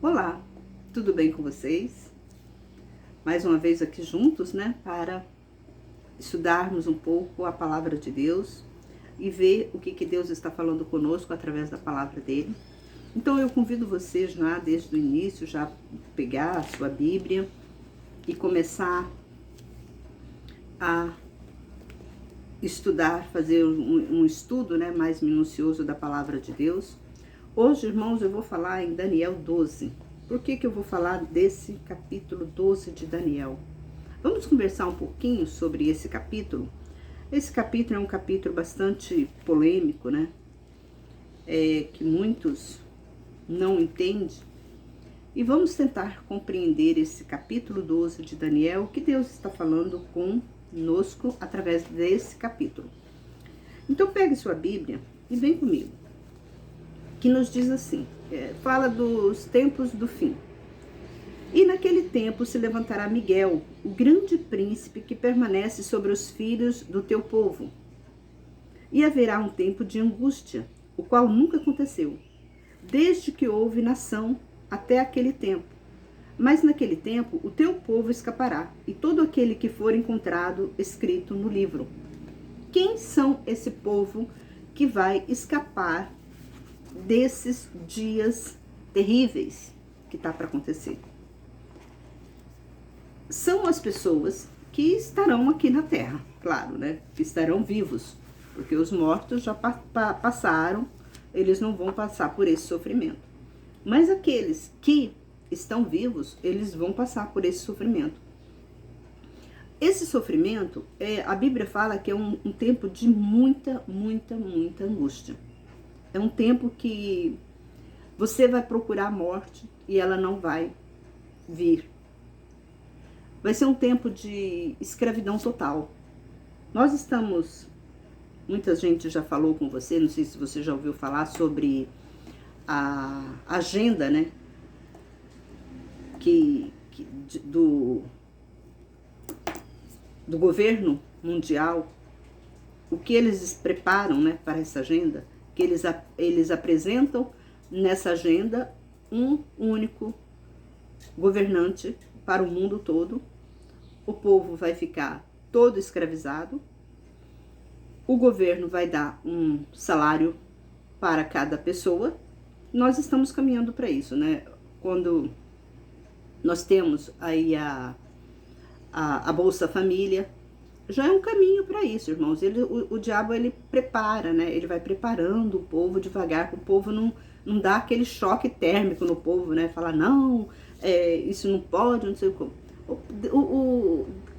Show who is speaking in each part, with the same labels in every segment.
Speaker 1: Olá, tudo bem com vocês? Mais uma vez aqui juntos, né, para estudarmos um pouco a palavra de Deus e ver o que Deus está falando conosco através da palavra dele. Então eu convido você já desde o início, já pegar a sua Bíblia e começar a estudar, fazer um estudo, né, mais minucioso da palavra de Deus. Hoje, irmãos, eu vou falar em Daniel 12. Por que eu vou falar desse capítulo 12 de Daniel? Vamos conversar um pouquinho sobre esse capítulo. Esse capítulo é um capítulo bastante polêmico, né? Que muitos não entendem. E vamos tentar compreender esse capítulo 12 de Daniel, o que Deus está falando conosco através desse capítulo. Então pegue sua Bíblia e vem comigo, que nos diz assim, fala dos tempos do fim. E naquele tempo se levantará Miguel, o grande príncipe que permanece sobre os filhos do teu povo. E haverá um tempo de angústia, o qual nunca aconteceu, desde que houve nação até aquele tempo. Mas naquele tempo o teu povo escapará, e todo aquele que for encontrado escrito no livro. Quem são esse povo que vai escapar desses dias terríveis que está para acontecer? São as pessoas que estarão aqui na Terra, claro, né? Que estarão vivos, porque os mortos já passaram, eles não vão passar por esse sofrimento. Mas aqueles que estão vivos, eles vão passar por esse sofrimento. Esse sofrimento, a Bíblia fala que é um tempo de muita angústia. É um tempo que você vai procurar a morte e ela não vai vir. Vai ser um tempo de escravidão total. Nós estamos, muita gente já falou com você, não sei se você já ouviu falar sobre a agenda, né? Do governo mundial, o que eles preparam, né, para essa agenda, que eles apresentam nessa agenda um único governante para o mundo todo. O povo vai ficar todo escravizado, o governo vai dar um salário para cada pessoa. Nós estamos caminhando para isso, né? Quando nós temos aí a Bolsa Família, já é um caminho para isso, irmãos. O diabo, ele prepara, né? Ele vai preparando o povo devagar, para o povo não dar aquele choque térmico no povo, né? Falar, não, isso não pode, não sei o como.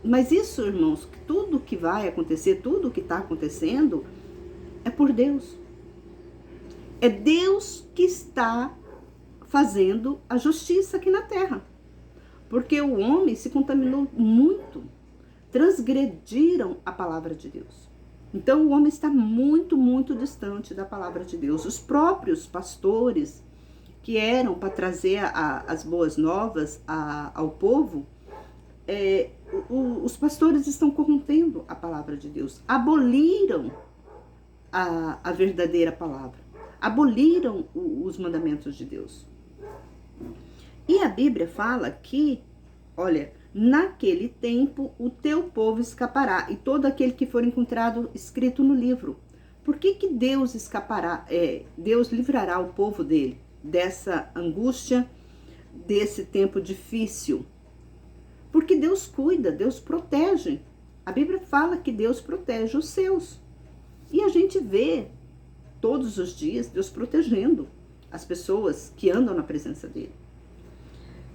Speaker 1: Mas isso, irmãos, tudo que vai acontecer, tudo que está acontecendo, é por Deus. É Deus que está fazendo a justiça aqui na terra. Porque o homem se contaminou muito, transgrediram a palavra de Deus. Então o homem está muito distante da palavra de Deus. Os próprios pastores que eram para trazer as boas novas ao povo, os pastores estão corrompendo a palavra de Deus, aboliram a verdadeira palavra, aboliram os mandamentos de Deus. E a Bíblia fala que, olha, naquele tempo o teu povo escapará, e todo aquele que for encontrado escrito no livro. Por que Deus escapará? Deus livrará o povo dele dessa angústia, desse tempo difícil. Porque Deus cuida, Deus protege. A Bíblia fala que Deus protege os seus. E a gente vê todos os dias Deus protegendo as pessoas que andam na presença dele.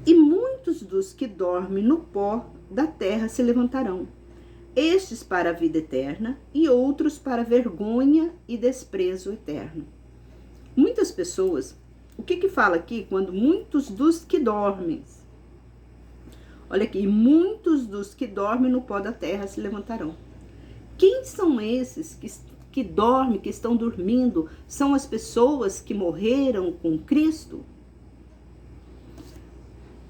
Speaker 1: E muitos dos que dormem no pó da terra se levantarão, estes para a vida eterna e outros para vergonha e desprezo eterno. Muitas pessoas, o que fala aqui quando muitos dos que dormem? Olha aqui, muitos dos que dormem no pó da terra se levantarão. Quem são esses que dormem, que estão dormindo? São as pessoas que morreram com Cristo?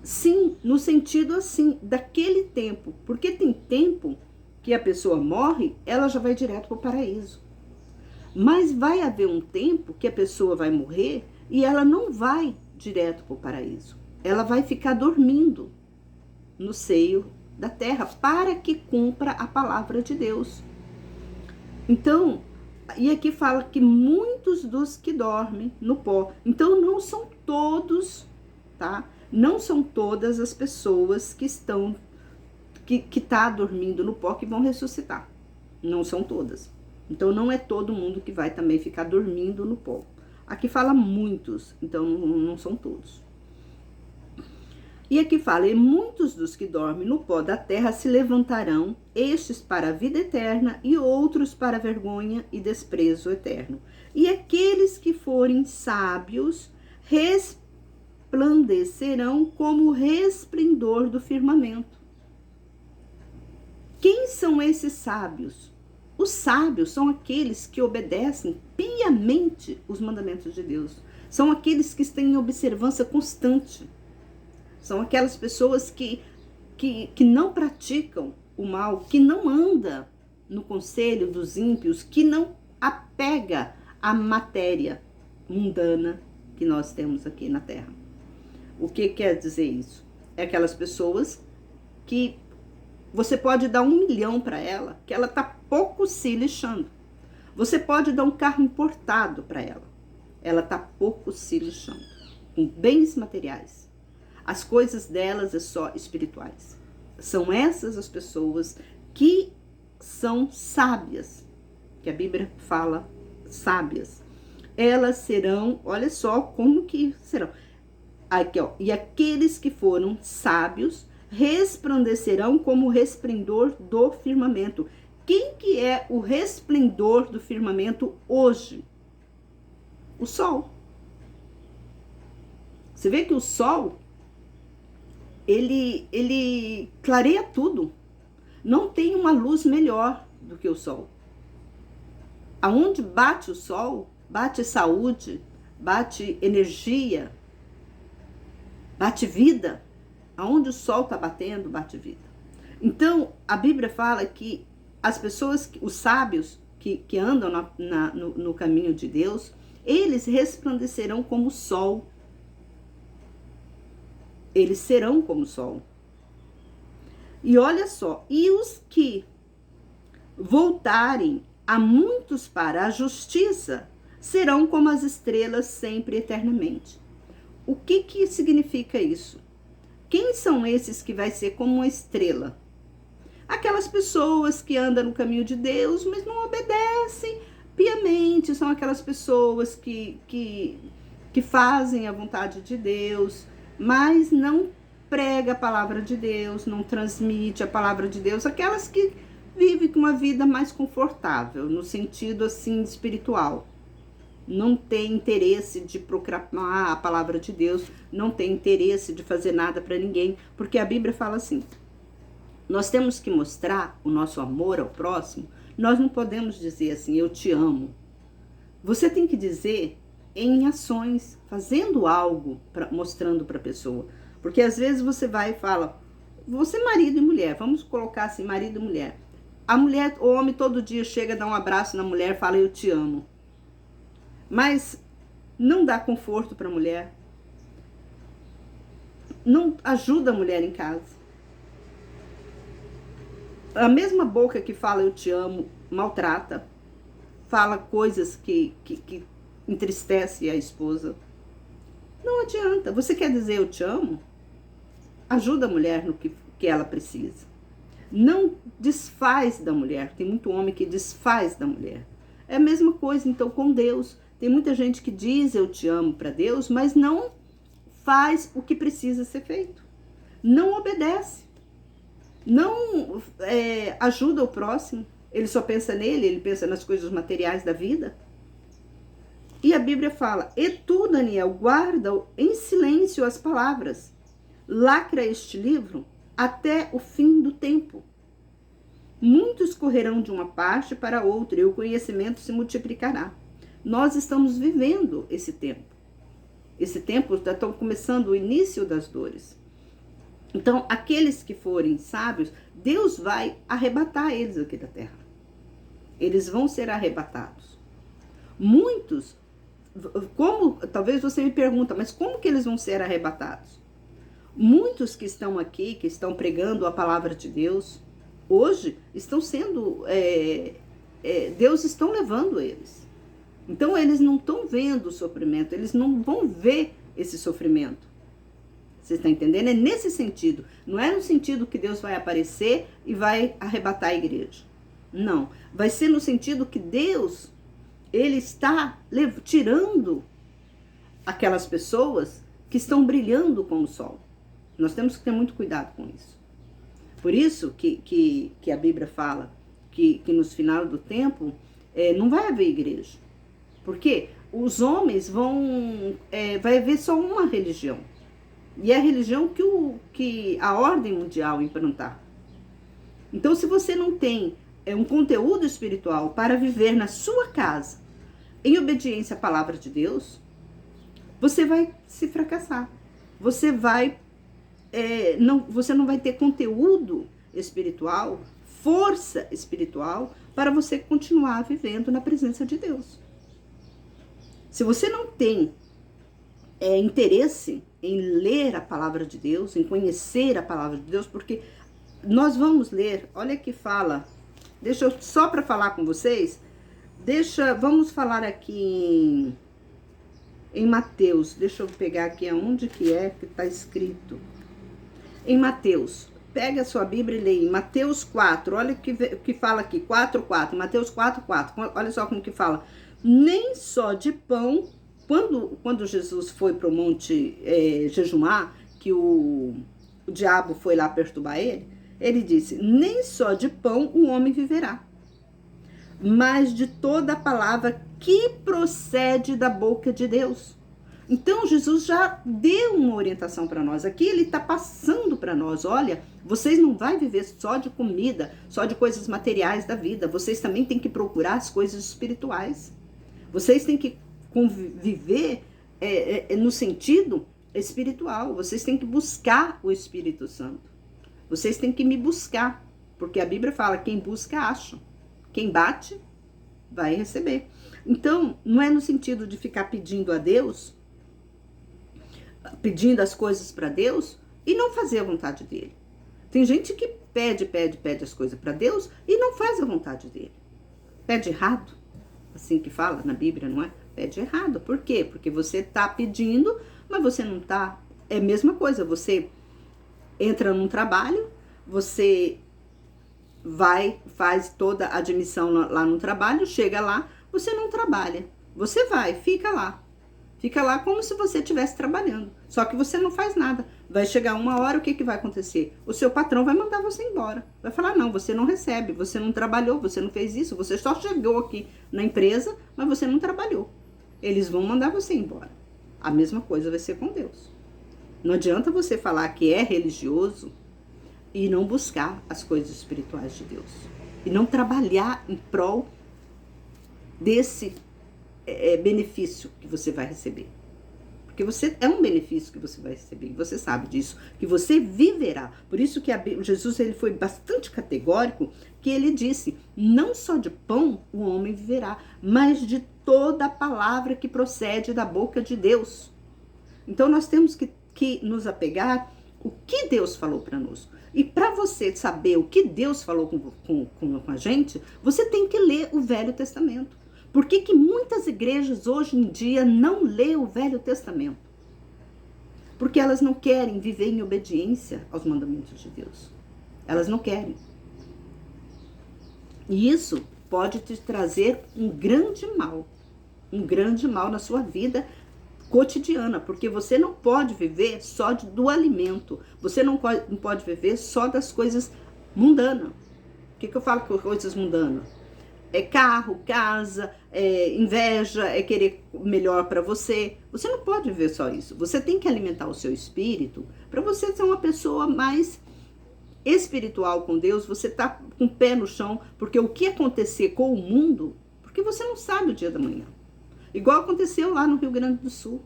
Speaker 1: Sim, no sentido assim, daquele tempo. Porque tem tempo que a pessoa morre, ela já vai direto para o paraíso. Mas vai haver um tempo que a pessoa vai morrer e ela não vai direto para o paraíso. ela vai ficar dormindo no seio da terra para que cumpra a palavra de Deus. Então, e aqui fala que muitos dos que dormem no pó. Então, não são todos, tá? Não são todas as pessoas que estão, que tá dormindo no pó que vão ressuscitar. Não são todas. Então, não é todo mundo que vai também ficar dormindo no pó. Aqui fala muitos, então não são todos. E aqui fala, e muitos dos que dormem no pó da terra se levantarão, estes para a vida eterna e outros para a vergonha e desprezo eterno. E aqueles que forem sábios resplandecerão como o resplendor do firmamento. Quem são esses sábios? Os sábios são aqueles que obedecem piamente os mandamentos de Deus. São aqueles que têm observância constante. São aquelas pessoas que não praticam o mal, que não anda no conselho dos ímpios, que não apega à matéria mundana que nós temos aqui na Terra. O que quer dizer isso? É aquelas pessoas que você pode dar 1 milhão para ela, que ela está pouco se lixando. Você pode dar um carro importado para ela está pouco se lixando. Com bens materiais. As coisas delas é só espirituais. São essas as pessoas que são sábias, que a Bíblia fala sábias. Elas serão, olha só como que serão. Aqui, ó, e aqueles que foram sábios resplandecerão como o resplendor do firmamento. Quem que é o resplendor do firmamento hoje? O sol. Você vê que o sol, ele clareia tudo. Não tem uma luz melhor do que o sol. Aonde bate o sol, bate saúde, bate energia, bate vida. Aonde o sol está batendo, bate vida. Então, a Bíblia fala que as pessoas, os sábios que andam no caminho de Deus, eles resplandecerão como o sol. Eles serão como o sol. E olha só, e os que voltarem a muitos para a justiça serão como as estrelas sempre eternamente. O que significa isso? Quem são esses que vai ser como uma estrela? Aquelas pessoas que andam no caminho de Deus, mas não obedecem piamente. São aquelas pessoas que fazem a vontade de Deus, mas não prega a palavra de Deus, não transmite a palavra de Deus. Aquelas que vivem com uma vida mais confortável, no sentido assim espiritual. Não tem interesse de proclamar a palavra de Deus, não tem interesse de fazer nada para ninguém, porque a Bíblia fala assim, nós temos que mostrar o nosso amor ao próximo, nós não podemos dizer assim, eu te amo. Você tem que dizer em ações, fazendo algo, mostrando para a pessoa. Porque às vezes você vai e fala, você marido e mulher, vamos colocar assim, marido e mulher. A mulher, o homem todo dia chega, dá um abraço na mulher e fala, eu te amo. Mas não dá conforto para a mulher, não ajuda a mulher em casa. A mesma boca que fala eu te amo, maltrata, fala coisas que entristece a esposa. Não adianta, você quer dizer eu te amo? Ajuda a mulher no que ela precisa. Não desfaz da mulher, tem muito homem que desfaz da mulher. É a mesma coisa então com Deus. Tem muita gente que diz eu te amo para Deus, mas não faz o que precisa ser feito. Não obedece. Não ajuda o próximo. Ele só pensa nele, ele pensa nas coisas materiais da vida. E a Bíblia fala, e tu, Daniel, guarda em silêncio as palavras. Lacra este livro até o fim do tempo. Muitos correrão de uma parte para outra e o conhecimento se multiplicará. Nós estamos vivendo esse tempo. Esse tempo está começando o início das dores. Então, aqueles que forem sábios, Deus vai arrebatar eles aqui da terra. Eles vão ser arrebatados. Muitos, talvez você me pergunta, mas como que eles vão ser arrebatados? Muitos que estão aqui, que estão pregando a palavra de Deus, hoje estão sendo, Deus estão levando eles. Então eles não estão vendo o sofrimento, eles não vão ver esse sofrimento. Você está entendendo? É nesse sentido. Não é no sentido que Deus vai aparecer e vai arrebatar a igreja. Não. Vai ser no sentido que Deus, ele está tirando aquelas pessoas que estão brilhando como o sol. Nós temos que ter muito cuidado com isso. Por isso que a Bíblia fala que nos final do tempo não vai haver igreja. Porque os homens vai haver só uma religião. E é a religião que a ordem mundial implantar. Então, se você não tem um conteúdo espiritual para viver na sua casa, em obediência à palavra de Deus, você vai se fracassar. Você não vai ter conteúdo espiritual, força espiritual, para você continuar vivendo na presença de Deus. Se você não tem interesse em ler a palavra de Deus, em conhecer a palavra de Deus, porque nós vamos ler, olha que fala, só para falar com vocês, vamos falar aqui em Mateus, deixa eu pegar aqui aonde que está escrito. Em Mateus, pega a sua Bíblia e lê em Mateus 4, olha o que fala aqui, 4:4, Mateus 4:4, olha só como que fala, nem só de pão. Quando Jesus foi para o monte jejumar, que o diabo foi lá perturbar ele disse, nem só de pão o homem viverá, mas de toda a palavra que procede da boca de Deus. Então Jesus já deu uma orientação para nós. Aqui ele está passando para nós, olha, vocês não vão viver só de comida, só de coisas materiais da vida. Vocês também têm que procurar as coisas espirituais. Vocês têm que conviver no sentido espiritual. Vocês têm que buscar o Espírito Santo. Vocês têm que me buscar, porque a Bíblia fala, quem busca, acha. Quem bate, vai receber. Então, não é no sentido de ficar pedindo a Deus, pedindo as coisas para Deus e não fazer a vontade dele. Tem gente que pede as coisas para Deus e não faz a vontade dele. Pede errado, assim que fala na Bíblia, não é? Pede errado. Por quê? Porque você está pedindo, mas você não está. É a mesma coisa, você entra num trabalho, você faz toda a admissão lá no trabalho, chega lá, você não trabalha. Você fica lá. Fica lá como se você estivesse trabalhando. Só que você não faz nada. Vai chegar uma hora, o que vai acontecer? O seu patrão vai mandar você embora. Vai falar, não, você não recebe, você não trabalhou, você não fez isso, você só chegou aqui na empresa, mas você não trabalhou. Eles vão mandar você embora. A mesma coisa vai ser com Deus. Não adianta você falar que é religioso e não buscar as coisas espirituais de Deus. E não trabalhar em prol desse benefício que você vai receber. Porque é um benefício que você vai receber. Você sabe disso. Que você viverá. Por isso que Jesus ele foi bastante categórico, que ele disse, não só de pão o homem viverá, mas de toda a palavra que procede da boca de Deus. Então nós temos que nos apegar o que Deus falou para nós. E para você saber o que Deus falou com a gente, você tem que ler o Velho Testamento. Por que muitas igrejas hoje em dia não lê o Velho Testamento? Porque elas não querem viver em obediência aos mandamentos de Deus. Elas não querem. E isso pode te trazer um grande mal na sua vida cotidiana, porque você não pode viver só do alimento, você não pode viver só das coisas mundanas. O que eu falo com coisas mundanas? É carro, casa, inveja, é querer melhor para você. Você não pode viver só isso. Você tem que alimentar o seu espírito para você ser uma pessoa mais espiritual com Deus. Você tá com o pé no chão, porque o que acontecer com o mundo, porque você não sabe o dia da manhã. Igual aconteceu lá no Rio Grande do Sul.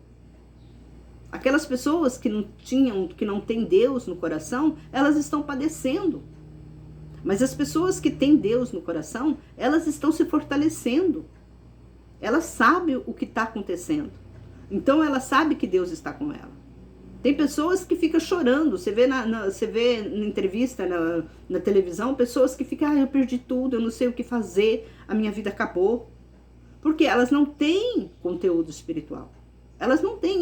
Speaker 1: Aquelas pessoas que não têm Deus no coração, elas estão padecendo. Mas as pessoas que têm Deus no coração, elas estão se fortalecendo. Elas sabem o que está acontecendo. Então ela sabe que Deus está com ela. Tem pessoas que ficam chorando. Você vê você vê na entrevista na televisão, pessoas que ficam, eu perdi tudo, eu não sei o que fazer, a minha vida acabou. Porque elas não têm conteúdo espiritual. Elas não têm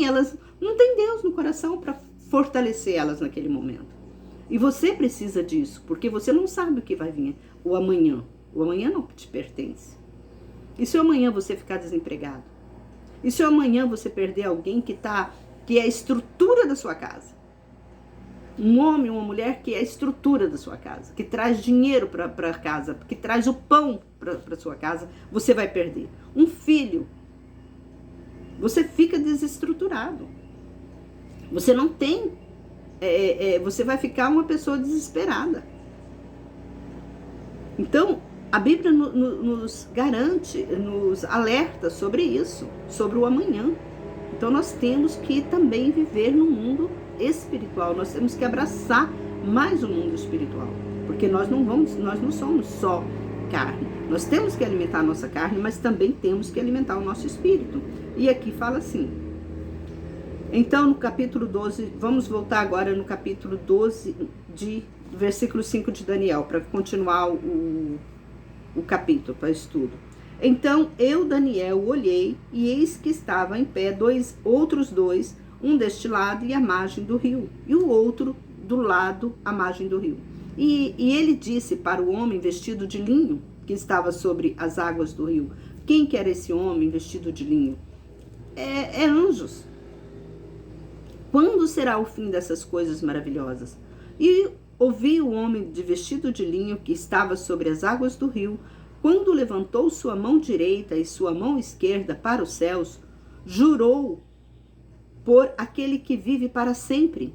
Speaker 1: Deus no coração para fortalecer elas naquele momento. E você precisa disso, porque você não sabe o que vai vir o amanhã. O amanhã não te pertence. E se amanhã você ficar desempregado? E se amanhã você perder alguém que é a estrutura da sua casa? Um homem, uma mulher que é a estrutura da sua casa, que traz dinheiro para casa, que traz o pão para sua casa, você vai perder. Um filho, você fica desestruturado. Você não tem, você vai ficar uma pessoa desesperada. Então, a Bíblia nos garante, nos alerta sobre isso, sobre o amanhã. Então nós temos que também viver no mundo espiritual, nós temos que abraçar mais o mundo espiritual, porque nós não somos só carne. Nós temos que alimentar a nossa carne, mas também temos que alimentar o nosso espírito. E aqui fala assim. Então, no capítulo 12, vamos voltar agora no capítulo 12, versículo 5 de Daniel, para continuar o capítulo, para estudo. Então, eu, Daniel, olhei, e eis que estava em pé outros dois, um deste lado e à margem do rio, e o outro do lado à margem do rio. E ele disse para o homem vestido de linho, que estava sobre as águas do rio. Quem que era esse homem vestido de linho? É anjos. Quando será o fim dessas coisas maravilhosas? E ouvi o homem de vestido de linho que estava sobre as águas do rio, quando levantou sua mão direita e sua mão esquerda para os céus, jurou por aquele que vive para sempre,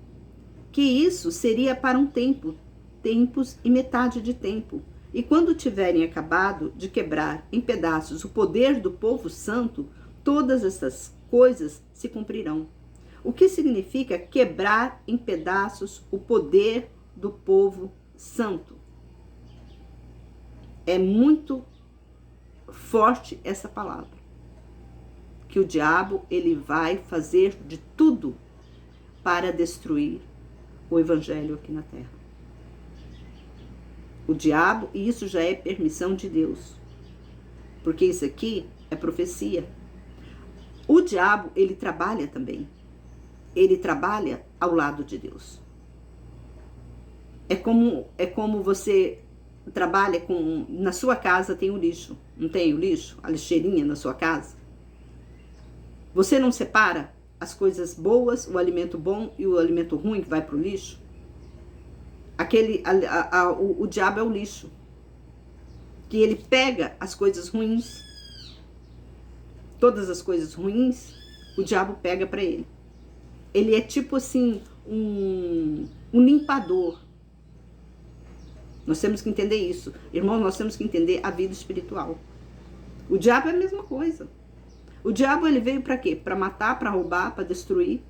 Speaker 1: que isso seria para um tempo, tempos e metade de tempo. E quando tiverem acabado de quebrar em pedaços o poder do povo santo, todas essas coisas se cumprirão. O que significa quebrar em pedaços o poder do povo santo? É muito forte essa palavra. Que o diabo, ele vai fazer de tudo para destruir o evangelho aqui na terra. O diabo, e isso já é permissão de Deus. Porque isso aqui é profecia. O diabo, ele trabalha também. Ele trabalha ao lado de Deus. É como você trabalha na sua casa tem o lixo. Não tem o lixo? A lixeirinha na sua casa? Você não separa as coisas boas, o alimento bom e o alimento ruim que vai para o lixo? O diabo é o lixo. Que ele pega as coisas ruins, todas as coisas ruins, o diabo pega para ele. Ele é tipo assim, um limpador. Nós temos que entender isso. Irmãos, nós temos que entender a vida espiritual. O diabo é a mesma coisa. O diabo, ele veio para quê? Para matar, para roubar, para destruir.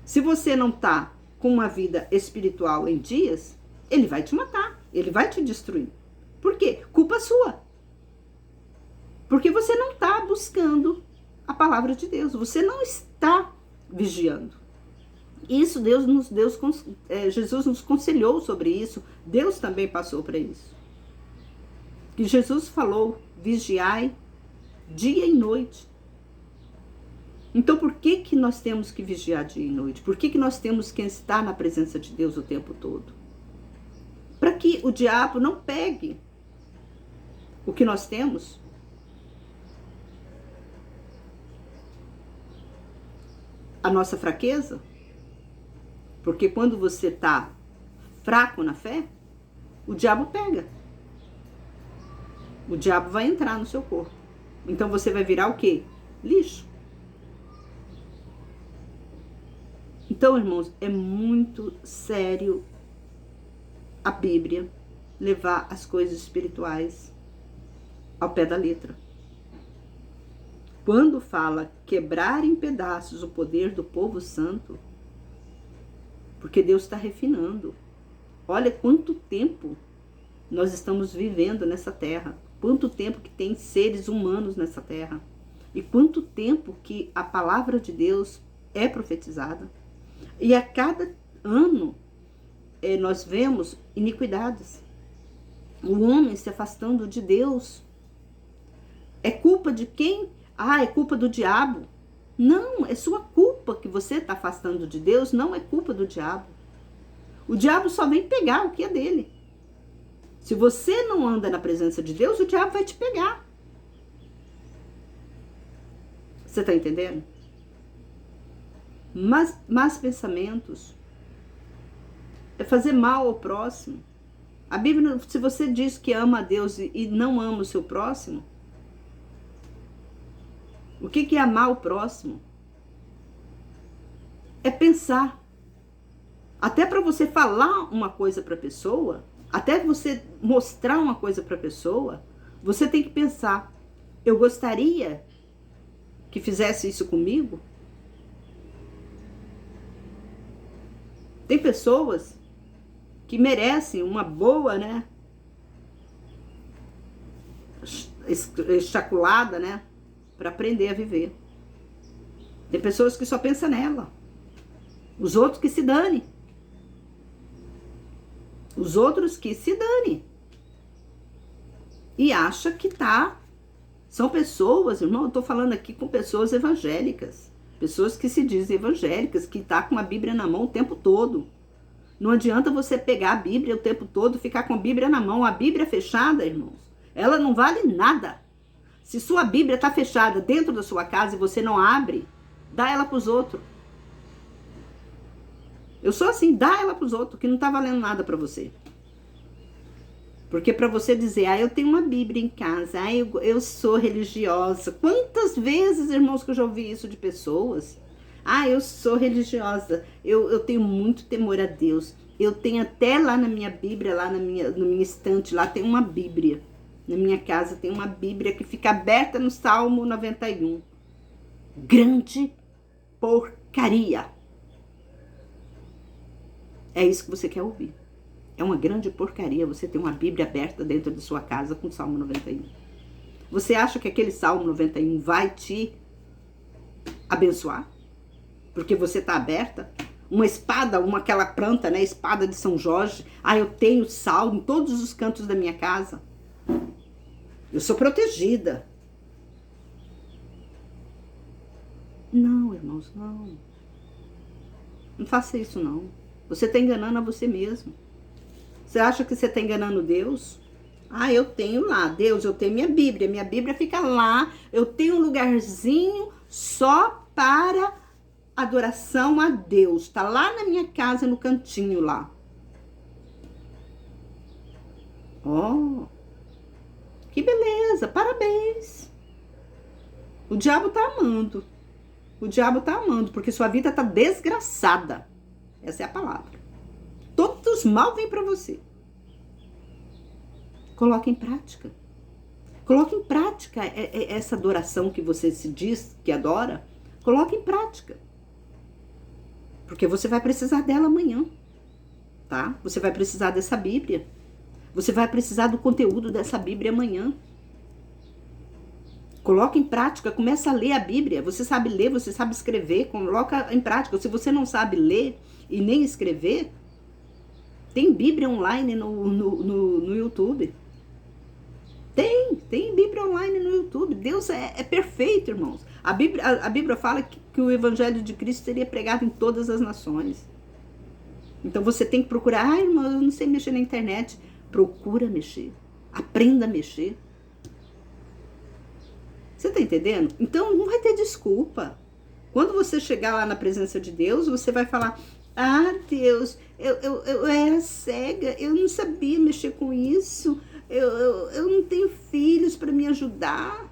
Speaker 1: Se você não está com uma vida espiritual em dias, ele vai te matar. Ele vai te destruir. Por quê? Culpa sua. Porque você não está buscando a palavra de Deus. Você não está vigiando. Isso Jesus nos aconselhou sobre isso. Deus também passou para isso. Que Jesus falou, vigiai dia e noite. Então por que nós temos que vigiar dia e noite? Por que nós temos que estar na presença de Deus o tempo todo? Para que o diabo não pegue o que nós temos. A nossa fraqueza. Porque quando você está fraco na fé, o diabo pega. O diabo vai entrar no seu corpo. Então você vai virar o quê? Lixo. Então, irmãos, é muito sério a Bíblia levar as coisas espirituais ao pé da letra. Quando fala quebrar em pedaços o poder do povo santo, porque Deus está refinando. Olha quanto tempo nós estamos vivendo nessa terra. Quanto tempo que tem seres humanos nessa terra. E quanto tempo que a palavra de Deus é profetizada. E a cada ano nós vemos iniquidades. O homem se afastando de Deus. É culpa de quem? É culpa do diabo. Não, é sua culpa que você está afastando de Deus, não é culpa do diabo. O diabo só vem pegar o que é dele. Se você não anda na presença de Deus, o diabo vai te pegar. Você está entendendo? Mas pensamentos é fazer mal ao próximo. A Bíblia, se você diz que ama a Deus e não ama o seu próximo, o que é amar o próximo? É pensar. Até para você falar uma coisa para a pessoa, até você mostrar uma coisa para a pessoa, você tem que pensar: eu gostaria que fizesse isso comigo? Tem pessoas que merecem uma boa, né, ejaculada, né, para aprender a viver. Tem pessoas que só pensam nela. Os outros que se dane. Os outros que se dane. E acha que tá. São pessoas, irmão, eu tô falando aqui com pessoas evangélicas. Pessoas que se dizem evangélicas, que tá com a Bíblia na mão o tempo todo. Não adianta você pegar a Bíblia o tempo todo, ficar com a Bíblia na mão. A Bíblia fechada, irmãos, ela não vale nada. Se sua Bíblia tá fechada dentro da sua casa e você não abre, dá ela pros outros. Eu sou assim, dá ela pros outros, que não tá valendo nada para você. Porque para você dizer, eu tenho uma Bíblia em casa, eu sou religiosa. Quantas vezes, irmãos, que eu já ouvi isso de pessoas? Eu sou religiosa, eu tenho muito temor a Deus. Eu tenho até lá na minha Bíblia, lá no minha estante, lá tem uma Bíblia. Na minha casa tem uma Bíblia que fica aberta no Salmo 91. Grande porcaria. É isso que você quer ouvir. É uma grande porcaria você ter uma Bíblia aberta dentro de sua casa com o Salmo 91. Você acha que aquele Salmo 91 vai te abençoar? Porque você está aberta? Uma espada, aquela planta, né? Espada de São Jorge. Eu tenho salmo em todos os cantos da minha casa. Eu sou protegida. Não, irmãos, não. Não faça isso, não. Você está enganando a você mesmo. Você acha que você está enganando Deus? Eu tenho lá, Deus, eu tenho minha Bíblia fica lá, eu tenho um lugarzinho só para adoração a Deus, tá lá na minha casa, no cantinho lá. Que beleza, parabéns. O diabo tá amando. O diabo tá amando, porque sua vida tá desgraçada. Essa é a palavra. Todos os mal vêm para você. Coloque em prática. Coloque em prática essa adoração que você se diz que adora. Coloque em prática. Porque você vai precisar dela amanhã. Tá? Você vai precisar dessa Bíblia. Você vai precisar do conteúdo dessa Bíblia amanhã. Coloque em prática, começa a ler a Bíblia. Você sabe ler, você sabe escrever, coloca em prática. Se você não sabe ler e nem escrever, tem Bíblia online no YouTube. Tem Bíblia online no YouTube. Deus é perfeito, irmãos. A Bíblia fala que o Evangelho de Cristo seria pregado em todas as nações. Então você tem que procurar. Irmão, eu não sei mexer na internet. Procura mexer. Aprenda a mexer. Você tá entendendo? Então não vai ter desculpa. Quando você chegar lá na presença de Deus, você vai falar: Deus, eu era cega, eu não sabia mexer com isso, eu não tenho filhos para me ajudar.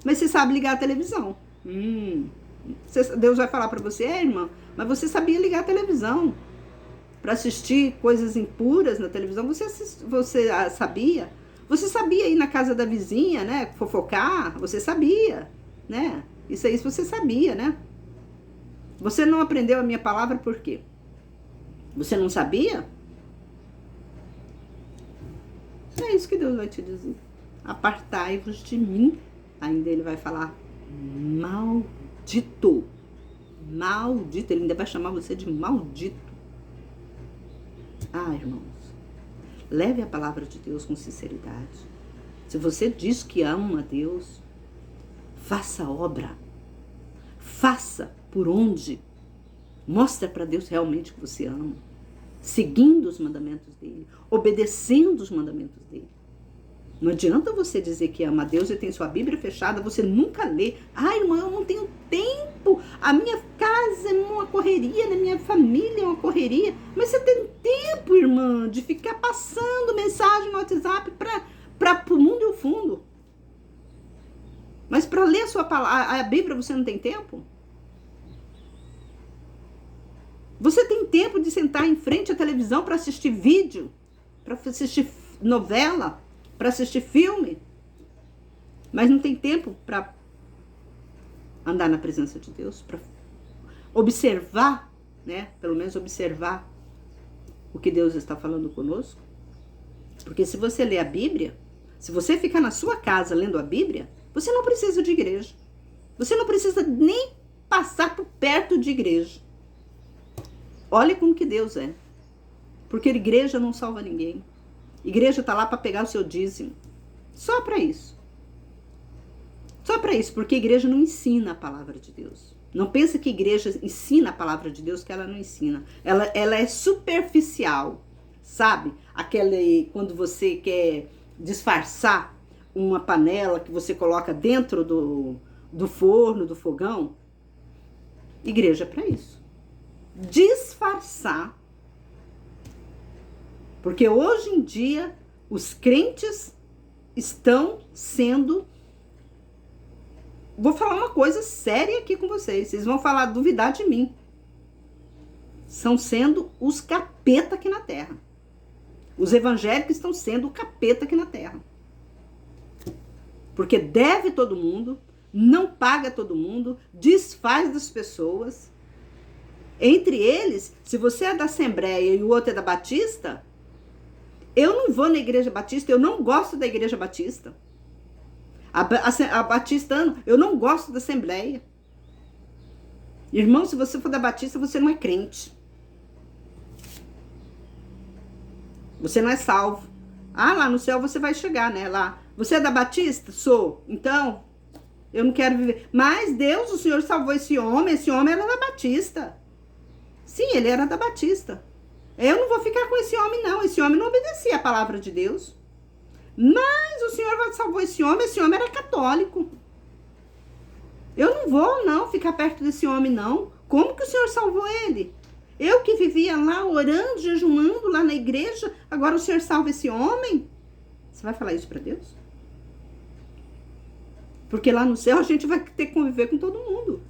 Speaker 1: Mas você sabe ligar a televisão. Deus vai falar para você: irmã, mas você sabia ligar a televisão para assistir coisas impuras na televisão? Você sabia? Você sabia ir na casa da vizinha, né? Fofocar? Você sabia, né? Isso aí você sabia, né? Você não aprendeu a minha palavra por quê? Você não sabia? É isso que Deus vai te dizer. Apartai-vos de mim. Ainda ele vai falar: maldito. maldito. Ele ainda vai chamar você de maldito. Ah, irmãos, leve a palavra de Deus com sinceridade. Se você diz que ama a Deus, faça a obra. Faça por onde. Mostra para Deus realmente que você ama. Seguindo os mandamentos dele. Obedecendo os mandamentos dele. Não adianta você dizer que ama a Deus e tem sua Bíblia fechada, você nunca lê. Ai, irmã, eu não tenho tempo. A minha casa é uma correria, na minha família é uma correria. Mas você tem tempo, irmã, de ficar passando mensagem no WhatsApp para o mundo e o fundo. Mas para ler a sua palavra, a Bíblia, você não tem tempo? Você tem tempo de sentar em frente à televisão para assistir vídeo, para assistir novela, para assistir filme, mas não tem tempo para andar na presença de Deus, para observar, né? Pelo menos observar o que Deus está falando conosco. Porque se você lê a Bíblia, se você ficar na sua casa lendo a Bíblia, você não precisa de igreja. Você não precisa nem passar por perto de igreja. Olha como que Deus é. Porque a igreja não salva ninguém. A igreja está lá para pegar o seu dízimo. Só para isso. Só para isso, porque a igreja não ensina a palavra de Deus. Não pensa que a igreja ensina a palavra de Deus, que ela não ensina. Ela é superficial, sabe? Quando você quer disfarçar uma panela que você coloca dentro do forno, do fogão. Igreja é para isso. Disfarçar. Porque hoje em dia os crentes estão sendo... Vou falar uma coisa séria aqui com vocês. Vocês vão duvidar de mim. São sendo os capeta aqui na terra. Os evangélicos estão sendo o capeta aqui na terra. Porque deve todo mundo, não paga todo mundo, desfaz das pessoas. Entre eles, se você é da Assembleia e o outro é da Batista, eu não vou na Igreja Batista, eu não gosto da Igreja Batista. A Batistano, eu não gosto da Assembleia. Irmão, se você for da Batista, você não é crente. Você não é salvo. Ah, lá no céu você vai chegar, né? Lá. Você é da Batista? Sou. Então, eu não quero viver. Mas Deus, o Senhor salvou esse homem era da Batista. Sim, ele era da Batista. Eu não vou ficar com esse homem, não. Esse homem não obedecia a palavra de Deus. Mas o Senhor salvou esse homem era católico. Eu não vou, não, ficar perto desse homem, não. Como que o Senhor salvou ele? Eu que vivia lá orando, jejuando lá na igreja, agora o Senhor salva esse homem? Você vai falar isso para Deus? Porque lá no céu a gente vai ter que conviver com todo mundo.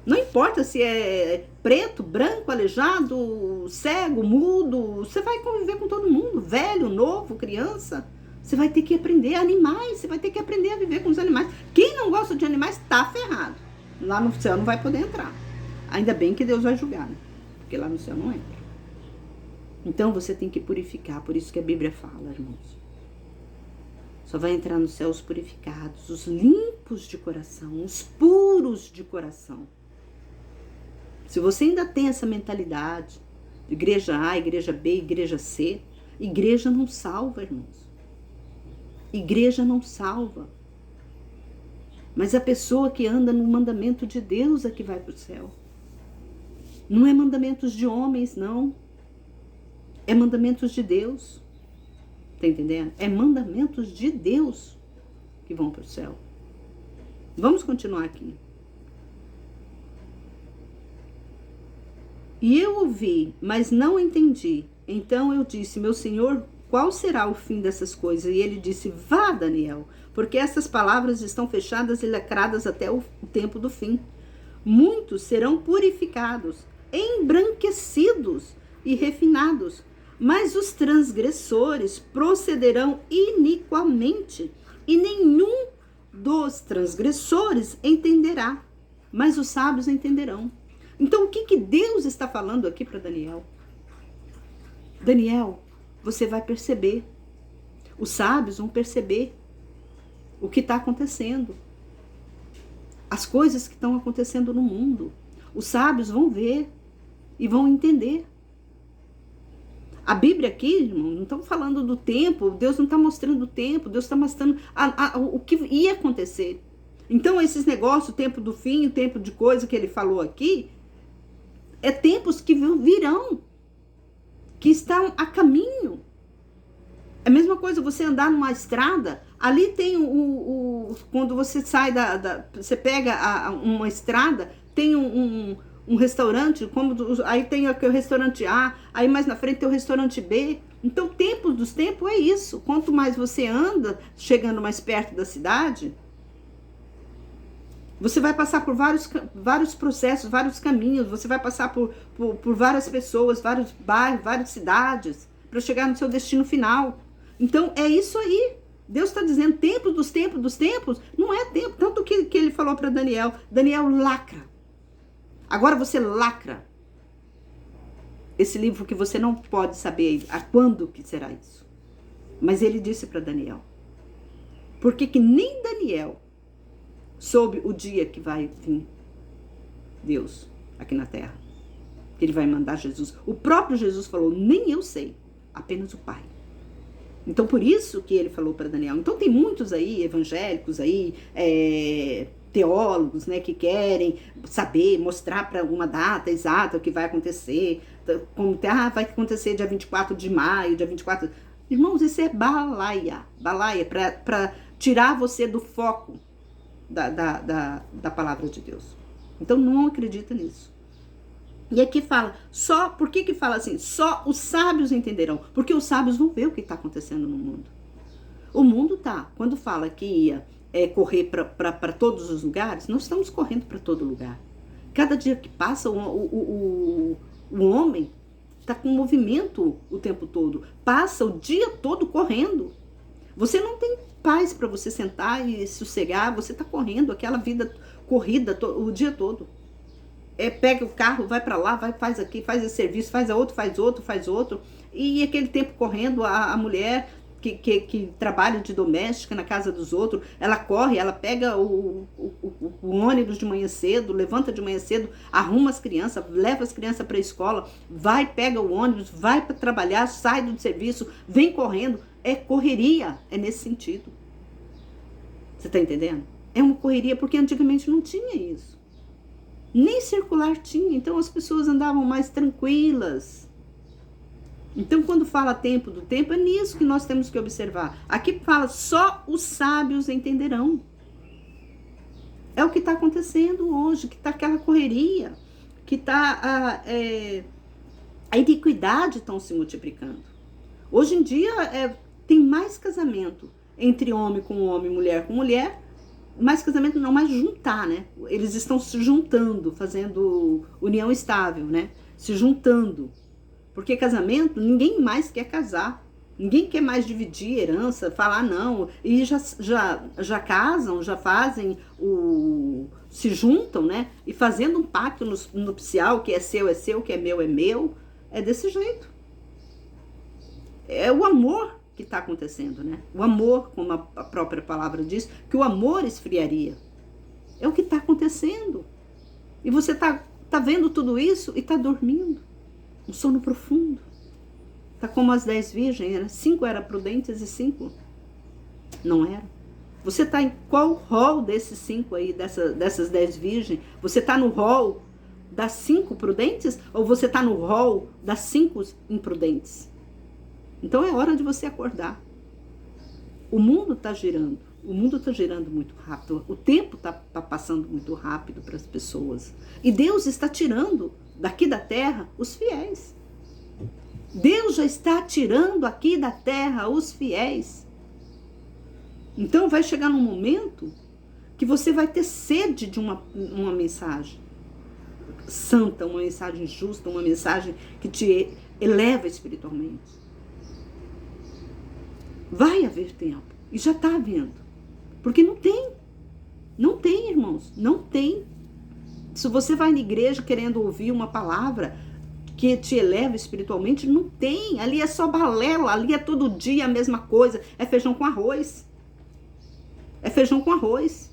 Speaker 1: Não importa se é preto, branco, aleijado, cego, mudo, você vai conviver com todo mundo, velho, novo, criança. Você vai ter que aprender animais, você vai ter que aprender a viver com os animais. Quem não gosta de animais tá ferrado. Lá no céu não vai poder entrar. Ainda bem que Deus vai julgar, né? Porque lá no céu não entra. Então você tem que purificar, por isso que a Bíblia fala, irmãos. Só vai entrar no céu os purificados, os limpos de coração, os puros de coração. Se você ainda tem essa mentalidade, igreja A, igreja B, igreja C, igreja não salva, irmãos. Igreja não salva. Mas a pessoa que anda no mandamento de Deus é que vai para o céu. Não é mandamentos de homens, não. É mandamentos de Deus. Tá entendendo? É mandamentos de Deus que vão para o céu. Vamos continuar aqui. E eu ouvi, mas não entendi. Então eu disse, meu senhor, qual será o fim dessas coisas? E ele disse, vá, Daniel, porque essas palavras estão fechadas e lacradas até o tempo do fim. Muitos serão purificados, embranquecidos e refinados, mas os transgressores procederão iniquamente, e nenhum dos transgressores entenderá, mas os sábios entenderão. Então, o que Deus está falando aqui para Daniel? Daniel, você vai perceber. Os sábios vão perceber o que está acontecendo. As coisas que estão acontecendo no mundo. Os sábios vão ver e vão entender. A Bíblia aqui, irmão, não estamos falando do tempo, Deus não está mostrando o tempo, Deus está mostrando o que ia acontecer. Então, esses negócios, o tempo do fim, o tempo de coisa que ele falou aqui, é tempos que virão, que estão a caminho. É a mesma coisa você andar numa estrada, ali tem quando você sai você pega uma estrada, tem um restaurante, aí tem o restaurante A, aí mais na frente tem o restaurante B. Então, tempos dos tempos é isso. Quanto mais você anda, chegando mais perto da cidade, você vai passar por vários processos, vários caminhos, você vai passar por várias pessoas, vários bairros, várias cidades, para chegar no seu destino final. Então, é isso aí. Deus está dizendo, tempos dos tempos, não é tempo. Tanto que ele falou para Daniel, Daniel, lacra. Agora você lacra esse livro que você não pode saber a quando que será isso. Mas ele disse para Daniel, porque que nem Daniel soube o dia que vai vir Deus aqui na terra, que ele vai mandar Jesus. O próprio Jesus falou, nem eu sei, apenas o Pai. Então, por isso que ele falou para Daniel. Então, tem muitos aí, evangélicos aí, teólogos, né, que querem saber, mostrar para alguma data exata o que vai acontecer, como vai acontecer dia 24 de maio, dia 24... Irmãos, isso é balaia para tirar você do foco da palavra de Deus. Então, não acredita nisso. E aqui fala, por que fala assim? Só os sábios entenderão, porque os sábios vão ver o que está acontecendo no mundo. O mundo quando fala que ia correr para todos os lugares, nós estamos correndo para todo lugar. Cada dia que passa, o homem está com movimento o tempo todo, passa o dia todo correndo. Você não tem paz para você sentar e sossegar, você está correndo, aquela vida corrida o dia todo. Pega o carro, vai para lá, faz aqui, faz esse serviço, faz outro, e aquele tempo correndo, a mulher que trabalha de doméstica na casa dos outros, ela corre, ela pega o ônibus de manhã cedo, levanta de manhã cedo, arruma as crianças, leva as crianças para a escola, pega o ônibus, vai para trabalhar, sai do serviço, vem correndo, correria, nesse sentido. Você está entendendo? É uma correria, porque antigamente não tinha isso. Nem circular tinha, então as pessoas andavam mais tranquilas. Então, quando fala tempo do tempo, é nisso que nós temos que observar. Aqui fala, só os sábios entenderão. É o que está acontecendo hoje, que está aquela correria, que está a iniquidade estão se multiplicando. Hoje em dia, tem mais casamento entre homem com homem, mulher com mulher, mais casamento não, mais juntar, né? Eles estão se juntando, fazendo união estável, né? Se juntando. Porque casamento, ninguém mais quer casar. Ninguém quer mais dividir herança, falar não. E já casam, já fazem se juntam, né? E fazendo um pacto nupcial, que é seu, que é meu. É desse jeito. É o amor que está acontecendo, né? O amor, como a própria palavra diz, que o amor esfriaria. É o que está acontecendo. E você tá vendo tudo isso e está dormindo. Um sono profundo. Está como as 10 virgens, né? 5 eram prudentes e 5 não eram. Você está em qual rol desses 5 aí, dessas 10 virgens? Você está no rol das 5 prudentes ou você está no rol das 5 imprudentes? Então é hora de você acordar. O mundo está girando. O mundo está girando muito rápido. O tempo está passando muito rápido para as pessoas. E Deus está tirando daqui da terra os fiéis. Deus já está tirando aqui da terra os fiéis. Então vai chegar num momento que você vai ter sede de uma mensagem santa, uma mensagem justa, uma mensagem que te eleva espiritualmente. Vai haver tempo. E já está havendo. Porque não tem. Não tem, irmãos. Não tem. Se você vai na igreja querendo ouvir uma palavra que te eleva espiritualmente, não tem. Ali é só balela. Ali é todo dia a mesma coisa. É feijão com arroz. É feijão com arroz.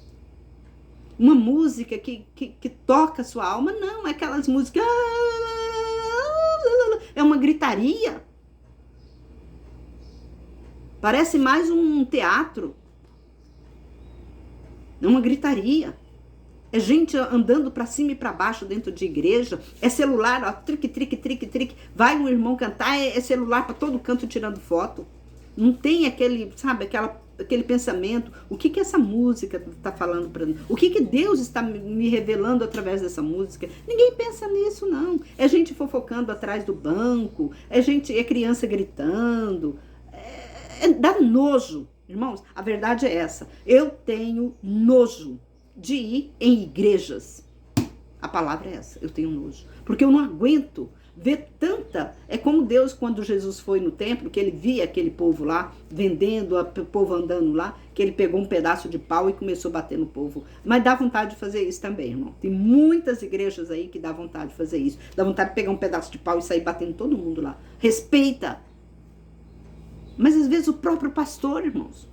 Speaker 1: uma música que toca a sua alma. Não, é aquelas músicas... É uma gritaria. Parece mais um teatro. É uma gritaria. É gente andando para cima e para baixo dentro de igreja. É celular, ó, trique, trique, trique, trique. Vai um irmão cantar, é celular para todo canto tirando foto. Não tem aquele, sabe, aquele pensamento. O que essa música está falando para mim? O que Deus está me revelando através dessa música? Ninguém pensa nisso, não. É gente fofocando atrás do banco. É criança gritando. Dá nojo. Irmãos, a verdade é essa. Eu tenho nojo de ir em igrejas. A palavra é essa, eu tenho nojo. Porque eu não aguento ver tanta... É como Deus, quando Jesus foi no templo, que ele via aquele povo lá, vendendo, o povo andando lá, que ele pegou um pedaço de pau e começou a bater no povo. Mas dá vontade de fazer isso também, irmão. Tem muitas igrejas aí que dá vontade de fazer isso. Dá vontade de pegar um pedaço de pau e sair batendo todo mundo lá. Respeita. Mas às vezes o próprio pastor, irmãos,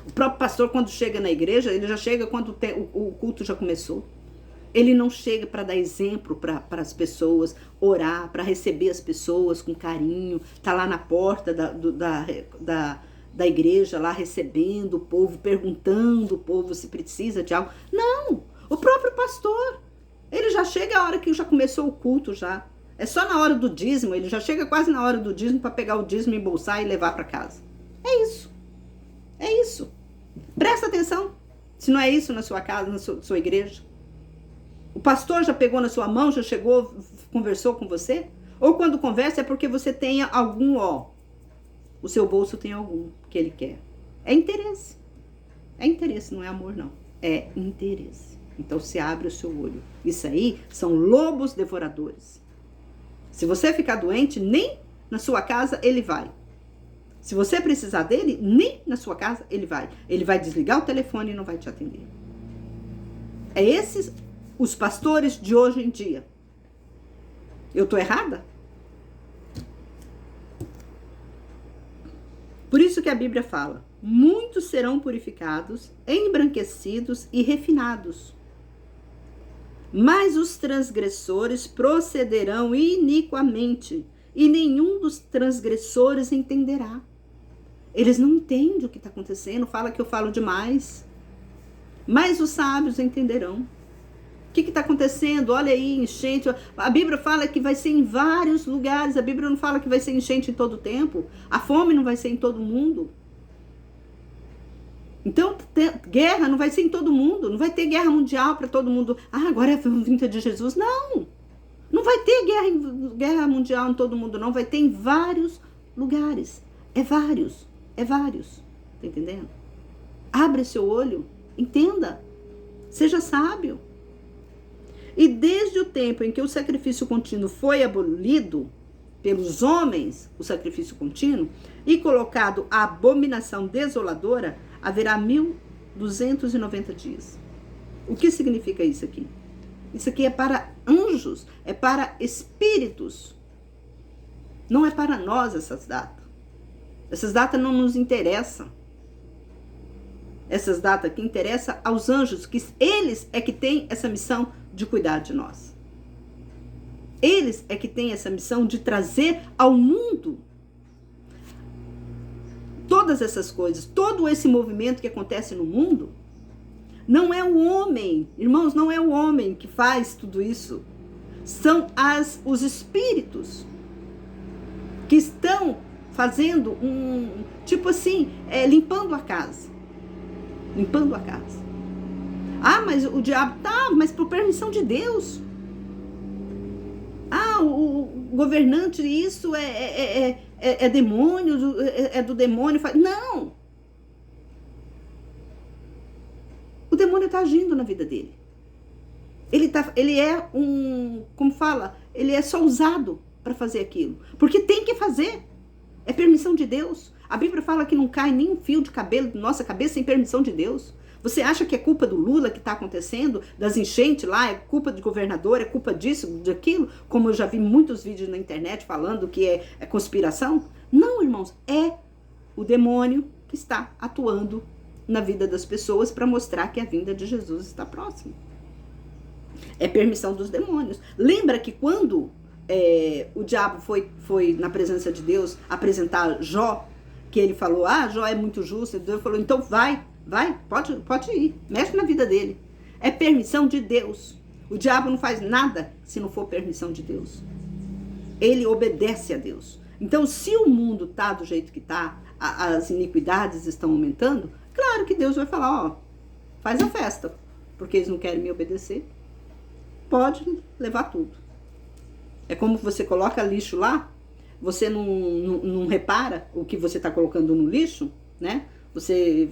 Speaker 1: o próprio pastor, quando chega na igreja, ele já chega quando o culto já começou. Ele não chega para dar exemplo para as pessoas, orar, para receber as pessoas com carinho, tá lá na porta da igreja, lá recebendo o povo, perguntando o povo se precisa de algo. Não, o próprio pastor, ele já chega a hora que já começou o culto já. É só na hora do dízimo, ele já chega quase na hora do dízimo para pegar o dízimo, embolsar e levar para casa. É isso. É isso. Presta atenção, se não é isso na sua casa, na sua igreja. O pastor já pegou na sua mão, já chegou, conversou com você? Ou quando conversa é porque você tenha algum, o seu bolso tem algum que ele quer. É interesse. É interesse, não é amor não. É interesse. Então se abre o seu olho. Isso aí são lobos devoradores. Se você ficar doente, nem na sua casa ele vai. Se você precisar dele, nem na sua casa ele vai. Ele vai desligar o telefone e não vai te atender. É esses os pastores de hoje em dia. Eu tô errada? Por isso que a Bíblia fala: muitos serão purificados, embranquecidos e refinados. Mas os transgressores procederão iniquamente, e nenhum dos transgressores entenderá. Eles não entendem o que está acontecendo, fala que eu falo demais. Mas os sábios entenderão. O que está acontecendo? Olha aí, enchente. A Bíblia fala que vai ser em vários lugares. A Bíblia não fala que vai ser enchente em todo o tempo. A fome não vai ser em todo mundo. Então, guerra não vai ser em todo mundo. Não vai ter guerra mundial para todo mundo. Agora é a vinda de Jesus. Não. Não vai ter guerra mundial em todo mundo, não. Vai ter em vários lugares. É vários. Tá entendendo? Abre seu olho. Entenda. Seja sábio. E desde o tempo em que o sacrifício contínuo foi abolido pelos homens, o sacrifício contínuo, e colocado a abominação desoladora, haverá 1290 dias. O que significa isso aqui? Isso aqui é para anjos, é para espíritos. Não é para nós essas datas. Essas datas não nos interessam. Essas datas que interessam aos anjos, que eles é que têm essa missão de cuidar de nós. Eles é que têm essa missão de trazer ao mundo todas essas coisas, todo esse movimento que acontece no mundo. Não é o homem, irmãos, não é o homem que faz tudo isso. São os espíritos que estão fazendo tipo assim, limpando a casa. Limpando a casa. Mas o diabo mas por permissão de Deus. O governante, isso é demônio, é do demônio. Não! O demônio está agindo na vida dele. Ele é como fala? Ele é só usado para fazer aquilo. Porque tem que fazer. É permissão de Deus. A Bíblia fala que não cai nem um fio de cabelo da nossa cabeça sem permissão de Deus. Você acha que é culpa do Lula que está acontecendo, das enchentes lá, é culpa do governador, é culpa disso, daquilo? Como eu já vi muitos vídeos na internet falando que é conspiração. Não, irmãos, é o demônio que está atuando na vida das pessoas para mostrar que a vinda de Jesus está próxima. É permissão dos demônios. Lembra que quando o diabo foi na presença de Deus apresentar Jó, que ele falou, Jó é muito justo, e Deus falou, então vai, pode ir, mexe na vida dele. É permissão de Deus. O diabo não faz nada se não for permissão de Deus. Ele obedece a Deus. Então, se o mundo está do jeito que está, as iniquidades estão aumentando, claro que Deus vai falar, faz a festa, porque eles não querem me obedecer. Pode levar tudo. É como você coloca lixo lá, você não repara o que você está colocando no lixo, né? Você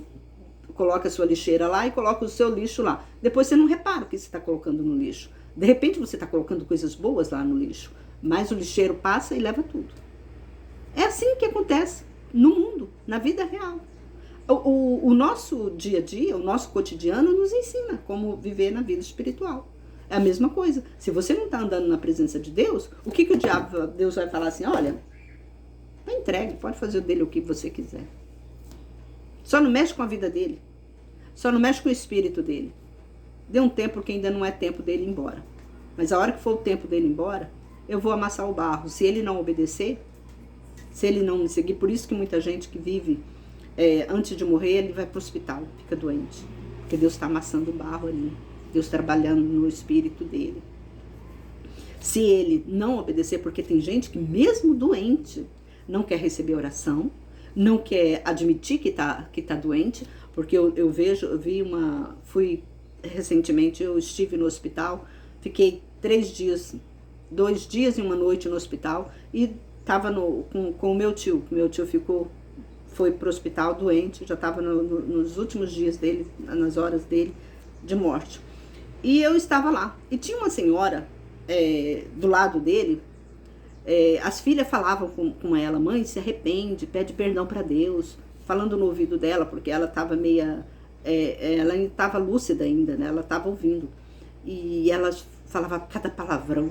Speaker 1: coloca a sua lixeira lá e coloca o seu lixo lá. Depois você não repara o que você está colocando no lixo. De repente você está colocando coisas boas lá no lixo, mas o lixeiro passa e leva tudo. É assim que acontece no mundo, na vida real. O nosso dia a dia, o nosso cotidiano nos ensina como viver na vida espiritual. É a mesma coisa. Se você não está andando na presença de Deus, o que o diabo, Deus vai falar assim, olha, tá entregue, pode fazer dele o que você quiser. Só não mexe com a vida dele. Só não mexe com o espírito dele. Dê um tempo que ainda não é tempo dele ir embora. Mas a hora que for o tempo dele ir embora, eu vou amassar o barro. Se ele não obedecer, se ele não me seguir, por isso que muita gente que vive antes de morrer, ele vai para o hospital, fica doente. Porque Deus está amassando o barro ali. Deus trabalhando no espírito dele. Se ele não obedecer, porque tem gente que mesmo doente não quer receber oração, não quer admitir que tá doente, porque eu recentemente eu estive no hospital, fiquei 3 dias, 2 dias e 1 noite no hospital e estava com o meu tio foi pro hospital doente, já estava nos últimos dias dele, nas horas dele de morte. E eu estava lá. E tinha uma senhora do lado dele. As filhas falavam com ela, mãe, se arrepende, pede perdão para Deus. Falando no ouvido dela, porque ela estava ela estava lúcida ainda, né? Ela estava ouvindo. E ela falava cada palavrão,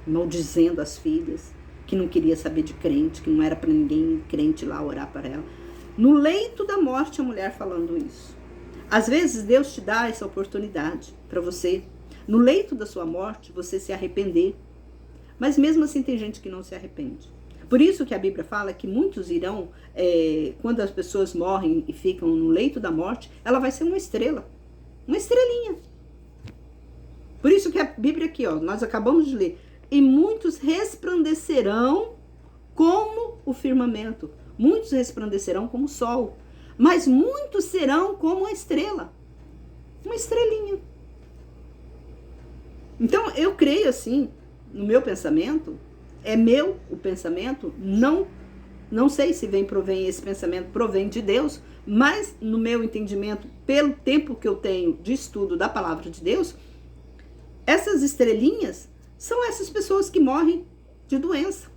Speaker 1: maldizendo as filhas, que não queria saber de crente, que não era para ninguém crente lá orar para ela. No leito da morte, a mulher falando isso. Às vezes Deus te dá essa oportunidade para você, no leito da sua morte, você se arrepender. Mas mesmo assim tem gente que não se arrepende. Por isso que a Bíblia fala que muitos irão, quando as pessoas morrem e ficam no leito da morte, ela vai ser uma estrela, uma estrelinha. Por isso que a Bíblia aqui, nós acabamos de ler, e muitos resplandecerão como o firmamento, muitos resplandecerão como o sol, mas muitos serão como a estrela, uma estrelinha. Então eu creio assim, no meu pensamento, o pensamento, não sei se esse pensamento provém de Deus, mas no meu entendimento, pelo tempo que eu tenho de estudo da palavra de Deus, essas estrelinhas são essas pessoas que morrem de doença,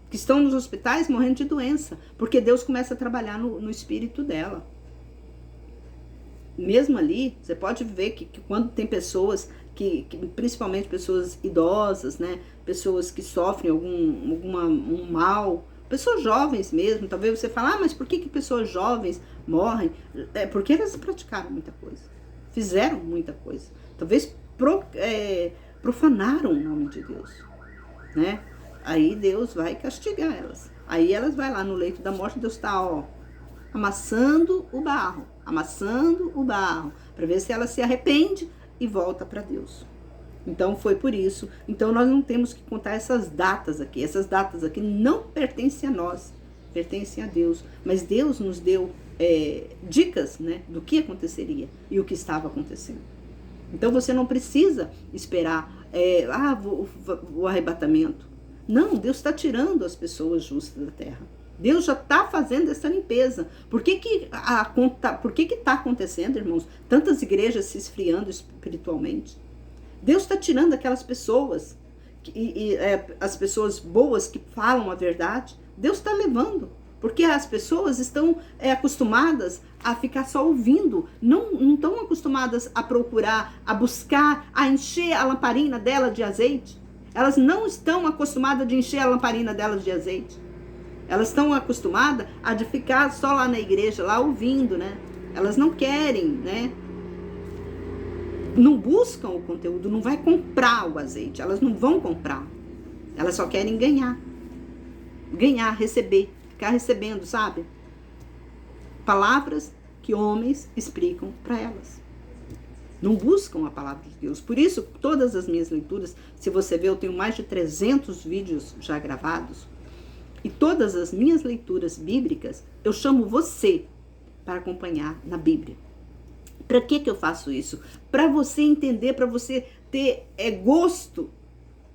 Speaker 1: que estão nos hospitais morrendo de doença, porque Deus começa a trabalhar no espírito dela. Mesmo ali, você pode ver que quando tem pessoas, principalmente pessoas idosas, né, pessoas que sofrem um mal, pessoas jovens mesmo, talvez você fale, mas por que pessoas jovens morrem? Porque elas praticaram muita coisa, fizeram muita coisa, talvez profanaram o nome de Deus, né? Aí Deus vai castigar elas. Aí elas vão lá no leito da morte, Deus está amassando o barro, para ver se ela se arrepende e volta para Deus. Então foi por isso. Então nós não temos que contar essas datas aqui. Essas datas aqui não pertencem a nós, pertencem a Deus. Mas Deus nos deu dicas, né, do que aconteceria e o que estava acontecendo. Então você não precisa esperar o arrebatamento. Não, Deus está tirando as pessoas justas da terra. Deus já está fazendo essa limpeza. Por que está acontecendo, irmãos? Tantas igrejas se esfriando espiritualmente. Deus está tirando aquelas pessoas, as pessoas boas que falam a verdade. Deus está levando. Porque as pessoas estão acostumadas a ficar só ouvindo. Não estão acostumadas a procurar, a buscar, a encher a lamparina dela de azeite. Elas não estão acostumadas a encher a lamparina delas de azeite. Elas estão acostumadas a ficar só lá na igreja, lá ouvindo, né? Elas não querem, né? Não buscam o conteúdo, não vai comprar o azeite. Elas não vão comprar. Elas só querem ganhar. Ganhar, receber. Ficar recebendo, sabe? Palavras que homens explicam para elas. Não buscam a palavra de Deus. Por isso, todas as minhas leituras, se você ver, eu tenho mais de 300 vídeos já gravados. E todas as minhas leituras bíblicas, eu chamo você para acompanhar na Bíblia. Para que eu faço isso? Para você entender, para você ter gosto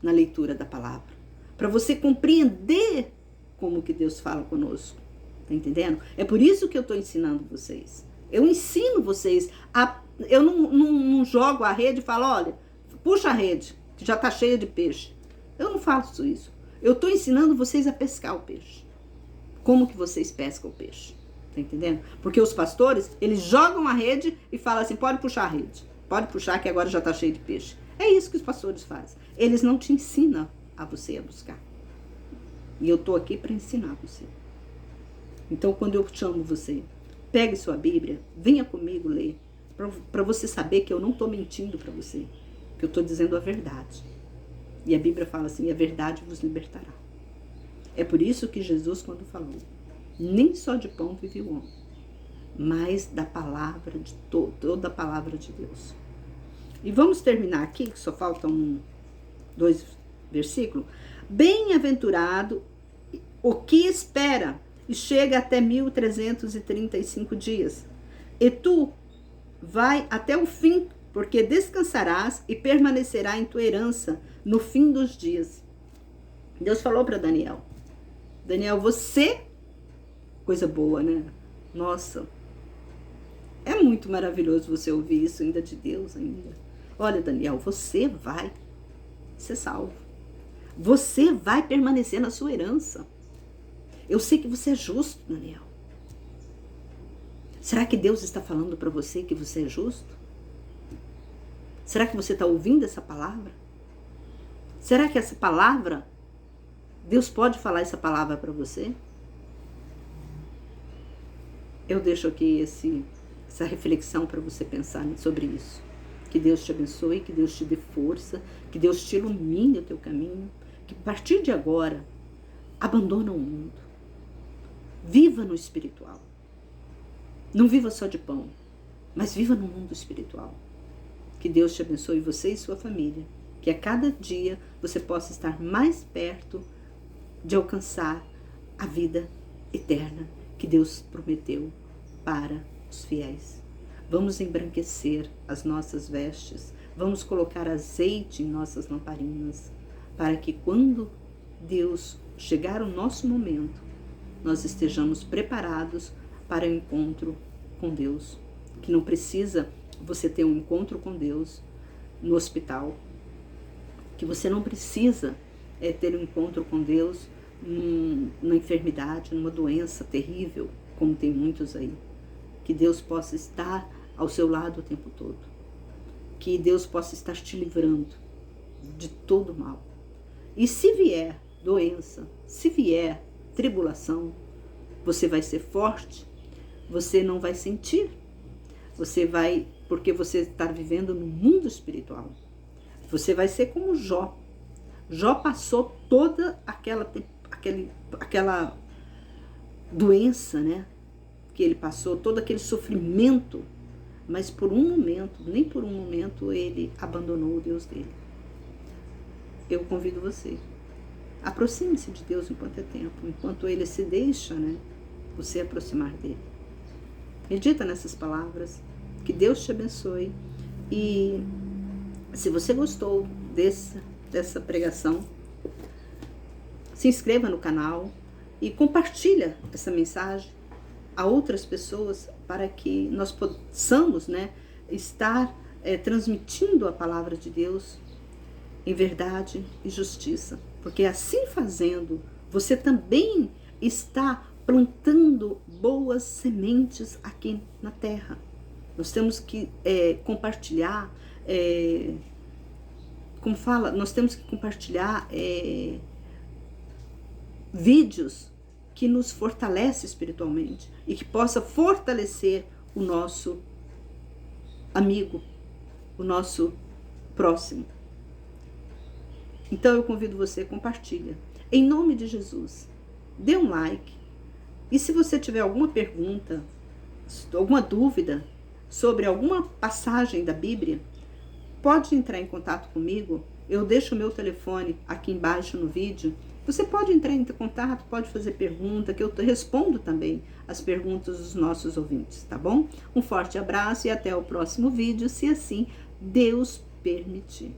Speaker 1: na leitura da palavra. Para você compreender como que Deus fala conosco. Tá entendendo? É por isso que eu estou ensinando vocês. Eu ensino vocês a... Eu não jogo a rede e falo, olha, puxa a rede, que já está cheia de peixe. Eu não faço isso. Eu estou ensinando vocês a pescar o peixe. Como que vocês pescam o peixe? Tá entendendo? Porque os pastores, eles jogam a rede e falam assim, pode puxar a rede. Pode puxar que agora já está cheio de peixe. É isso que os pastores fazem. Eles não te ensinam a você a buscar. E eu estou aqui para ensinar você. Então, quando eu chamo você, pegue sua Bíblia, venha comigo ler, para você saber que eu não estou mentindo para você, que eu estou dizendo a verdade. E a Bíblia fala assim, a verdade vos libertará. É por isso que Jesus, quando falou, nem só de pão vive o homem, mas da palavra, de toda a palavra de Deus. E vamos terminar aqui, que só faltam 2 versículos. Bem-aventurado o que espera e chega até 1335 dias. E tu vai até o fim, porque descansarás e permanecerá em tua herança no fim dos dias. Deus falou para Daniel. Daniel, você... Coisa boa, né? Nossa. É muito maravilhoso você ouvir isso ainda de Deus ainda. Olha, Daniel, você vai ser salvo. Você vai permanecer na sua herança. Eu sei que você é justo, Daniel. Será que Deus está falando para você que você é justo? Será que você está ouvindo essa palavra? Será que essa palavra, Deus pode falar essa palavra para você? Eu deixo aqui essa reflexão para você pensar sobre isso. Que Deus te abençoe, que Deus te dê força, que Deus te ilumine o teu caminho, que a partir de agora, abandona o mundo. Viva no espiritual. Não viva só de pão, mas viva no mundo espiritual. Que Deus te abençoe, você e sua família. Que a cada dia você possa estar mais perto de alcançar a vida eterna que Deus prometeu para os fiéis. Vamos embranquecer as nossas vestes, vamos colocar azeite em nossas lamparinas, para que quando Deus chegar o nosso momento, nós estejamos preparados para o encontro com Deus. Que não precisa você ter um encontro com Deus no hospital, que você não precisa ter um encontro com Deus na enfermidade, numa doença terrível, como tem muitos aí. Que Deus possa estar ao seu lado o tempo todo. Que Deus possa estar te livrando de todo mal. E se vier doença, se vier tribulação, você vai ser forte, você não vai sentir. Você vai, porque você está vivendo no mundo espiritual. Você vai ser como Jó. Jó passou toda aquela doença, né? Que ele passou, todo aquele sofrimento, mas por um momento, nem por um momento, ele abandonou o Deus dele. Eu convido você, aproxime-se de Deus enquanto é tempo, enquanto ele se deixa, né? Você aproximar dele. Medita nessas palavras, que Deus te abençoe. E se você gostou dessa pregação, se inscreva no canal e compartilha essa mensagem a outras pessoas para que nós possamos, né, estar transmitindo a palavra de Deus em verdade e justiça. Porque assim fazendo, você também está plantando boas sementes aqui na terra. Nós temos que compartilhar, nós temos que compartilhar vídeos que nos fortalecem espiritualmente e que possa fortalecer o nosso amigo, o nosso próximo. Então eu convido você, compartilha. Em nome de Jesus, dê um like. E se você tiver alguma pergunta, alguma dúvida sobre alguma passagem da Bíblia, pode entrar em contato comigo. Eu deixo o meu telefone aqui embaixo no vídeo. Você pode entrar em contato, pode fazer pergunta, que eu respondo também as perguntas dos nossos ouvintes, tá bom? Um forte abraço e até o próximo vídeo, se assim Deus permitir.